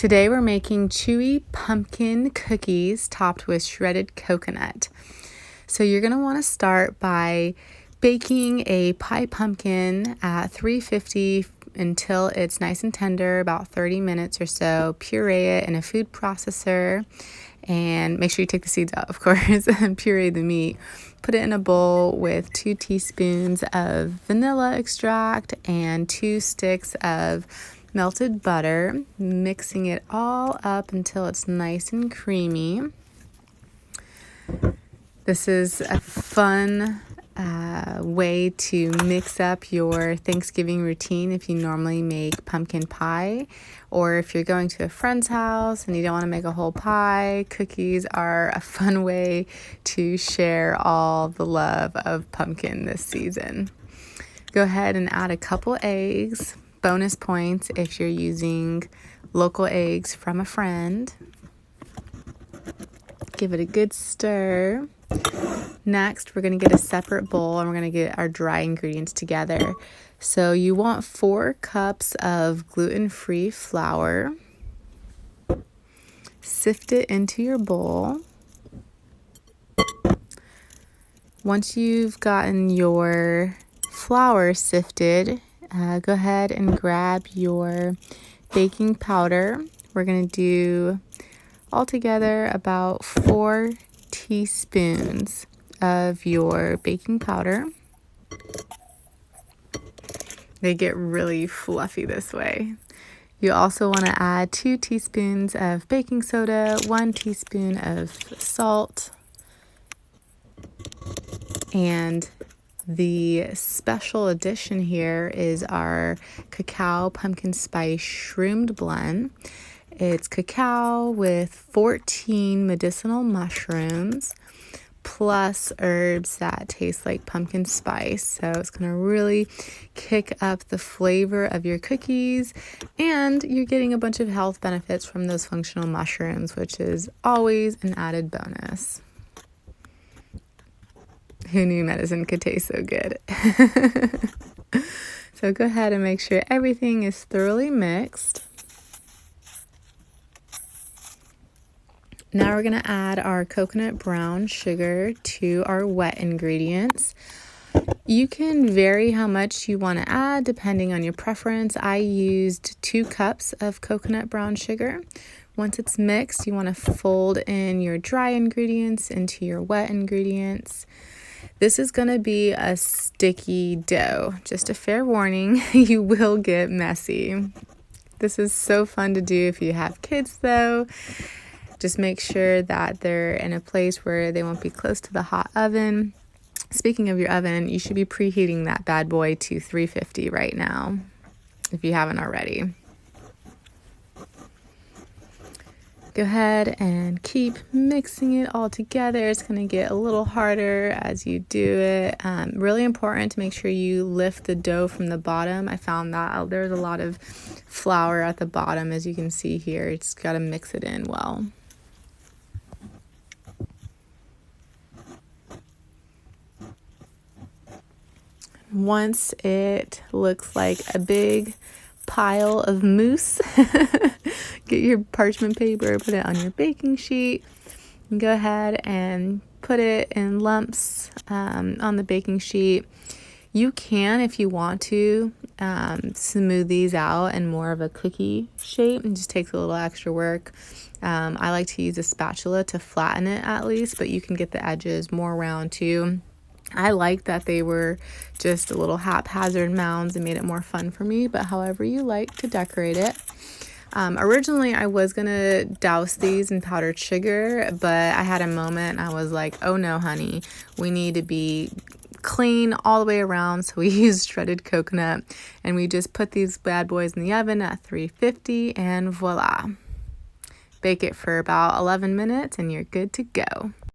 Today we're making chewy pumpkin cookies topped with shredded coconut. So you're going to want to start by baking a pie pumpkin at 350 until it's nice and tender, about 30 minutes or so. Puree it in a food processor and make sure you take the seeds out, of course, and puree the meat. Put it in a bowl with 2 teaspoons of vanilla extract and 2 sticks of melted butter, mixing it all up until it's nice and creamy. This is a fun way to mix up your Thanksgiving routine if you normally make pumpkin pie, or if you're going to a friend's house and you don't want to make a whole pie. Cookies are a fun way to share all the love of pumpkin this season. Go ahead and add a couple eggs. Bonus points if you're using local eggs from a friend. Give it a good stir. Next, we're going to get a separate bowl and we're going to get our dry ingredients together. So you want 4 cups of gluten-free flour. Sift it into your bowl. Once you've gotten your flour sifted, go ahead and grab your baking powder. We're going to do altogether about 4 teaspoons of your baking powder. They get really fluffy this way. You also want to add 2 teaspoons of baking soda, 1 teaspoon of salt, and the special addition here is our cacao pumpkin spice shroomed blend. It's cacao with 14 medicinal mushrooms plus herbs that taste like pumpkin spice. So it's going to really kick up the flavor of your cookies, and you're getting a bunch of health benefits from those functional mushrooms, which is always an added bonus. Who knew medicine could taste so good? So go ahead and make sure everything is thoroughly mixed. Now we're going to add our coconut brown sugar to our wet ingredients. You can vary how much you want to add depending on your preference. I used 2 cups of coconut brown sugar. Once it's mixed, you want to fold in your dry ingredients into your wet ingredients. This is going to be a sticky dough. Just a fair warning, you will get messy. This is so fun to do if you have kids though. Just make sure that they're in a place where they won't be close to the hot oven. Speaking of your oven, you should be preheating that bad boy to 350 right now, if you haven't already. Go ahead and keep mixing it all together. It's going to get a little harder as you do it. Really important to make sure you lift the dough from the bottom. I found that there's a lot of flour at the bottom, as you can see here. You just got to mix it in well. Once it looks like a big pile of mousse, get your parchment paper, put it on your baking sheet, and go ahead and put it in lumps on the baking sheet. You can, if you want to, smooth these out in more of a cookie shape. It just takes a little extra work. I like to use a spatula to flatten it at least, but you can get the edges more round too. I like that they were just a little haphazard mounds and made it more fun for me, but however you like to decorate it. Originally, I was going to douse these in powdered sugar, but I had a moment. I was like, oh no, honey, we need to be clean all the way around. So we used shredded coconut, and we just put these bad boys in the oven at 350, and voila. Bake it for about 11 minutes and you're good to go.